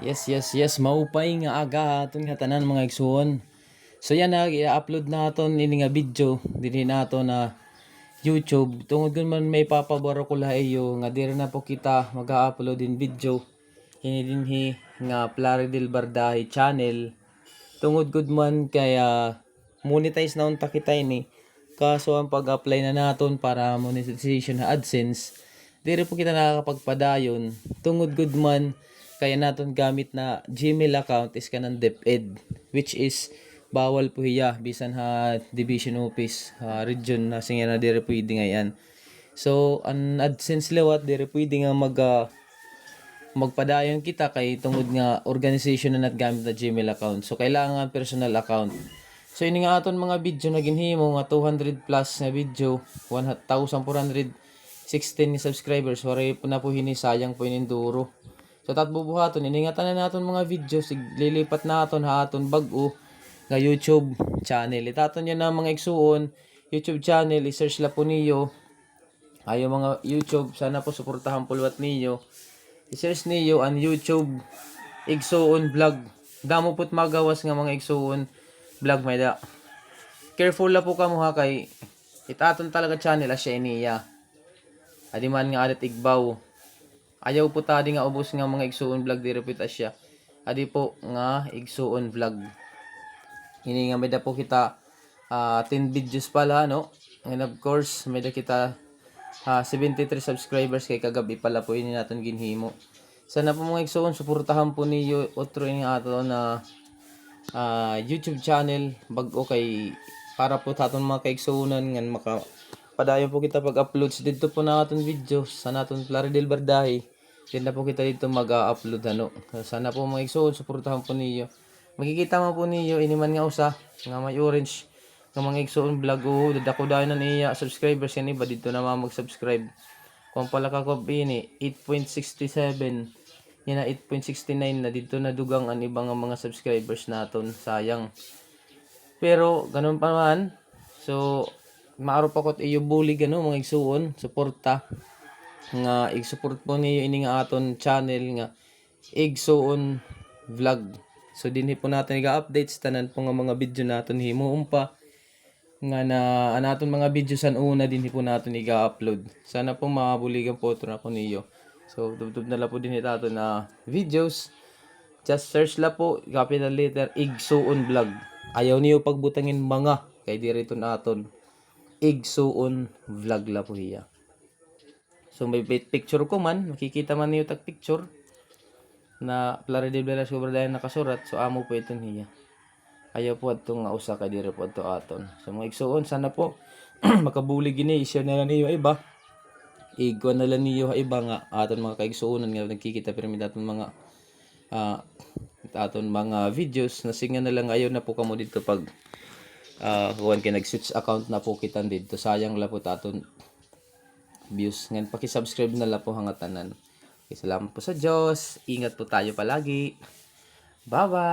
Yes, maupay nga aga aton nga tanan mga igsoon. So yan na i-upload naton ini nga video dinhi nato na YouTube. Tungod kun man may papaboro ko lahayo nga diri na po kita mag-upload din video. Kini dinhi nga Plaridel Bardahe channel. Tungod gud man kaya monetize na unta kita ini. Kaso ang pag-apply na naton para monetization na AdSense, diri po kita nakakapagpadayon. Tungod gud man kaya naton gamit na Gmail account is kanang DepEd, which is bawal po hiya bisan ha division office region na singa na diri pwede ngayon. So ang AdSense lewat diri pwede nga magpadayon kita kay tungod nga organization na gamit na Gmail account. So kailangan personal account. So ini nga aton mga video na ginhimo nga 200 plus na video, 1,416 subscribers. Wari po na po hini sayang po ininduro. So tatbubuhaton iningatan na naton mga videos lilipat naton ha aton bag-o nga YouTube channel. Itaton niyo na mga igsuon YouTube channel, i-search la po niyo. Ayo mga YouTube, sana po suportahan pulwat niyo. I-search niyo ang YouTube Igsuon Vlog. Damo put magawas nga mga igsuon vlog may da. Careful la po kamo ha kay itaton talaga channel asya iniya. Adi man nga adat igbaw. Ayaw po tadi nga ubos nga mga igsuon vlog di repeat asya. Adi po nga igsuon vlog. Ini nga may da po kita 10 videos pala no. And of course may da kita 73 subscribers kay kagabi pala po ini naton ginhimo. Sana po mga igsuon suportahan po niyo otro ini ato na YouTube channel bag-o kay para po taton mga kaigsuonan nga padayon po kita pag-upload dito po na aton video sa naton Plaridel Bardahe. Diyan na po kita dito mag-upload ano. Sana po mga igsoon suportahan po niyo. Makikita mo po niyo ini man nga usa nga may orange nga mga igsoon vlog o dadako dayon na niya subscribers yan iba dito na mag-subscribe. Kung pala ka ko ini 8.67 yan na 8.69 na dito na dugang ang ibang mga subscribers naton sayang. Pero ganun pa man. So maaro pa ko iyo bully gano mga igsuon suporta nga ig-support po niyo ini nga aton channel nga Igsuon Vlog. So dinhi po natin iga-updates tanan po nga mga video naton himuon pa nga na anaton mga video san una dinhi po naton iga-upload. Sana po mabuligan po ito na po niyo. So tubtub na la po dinhi taton na videos. Just search la po capital letter Igsuon Vlog. Ayaw niyo pagbutangin mga kay dirito naton Igsuon Vlog la po hiya. So may picture ko man, makikita man niyo tag picture na Plaridel Bardahe nakasurat. So amo po ito niya. Ayaw po ato nga usa ka diri po ato aton. So mga igsuon sana po makabuli gini i-share na lang niyo iba. Igwa na lang niyo iba nga aton mga kaigsuonan nga nagkikita pirmi daton mga aton mga videos na singa na lang ayo na po kamo dito pag kuan kay nag-switch account na po kita dito. Sayang la po aton views. Ngayon paki-subscribe na la po hangatanan. Okay, salamat po sa Diyos. Ingat po tayo palagi. Bye-bye.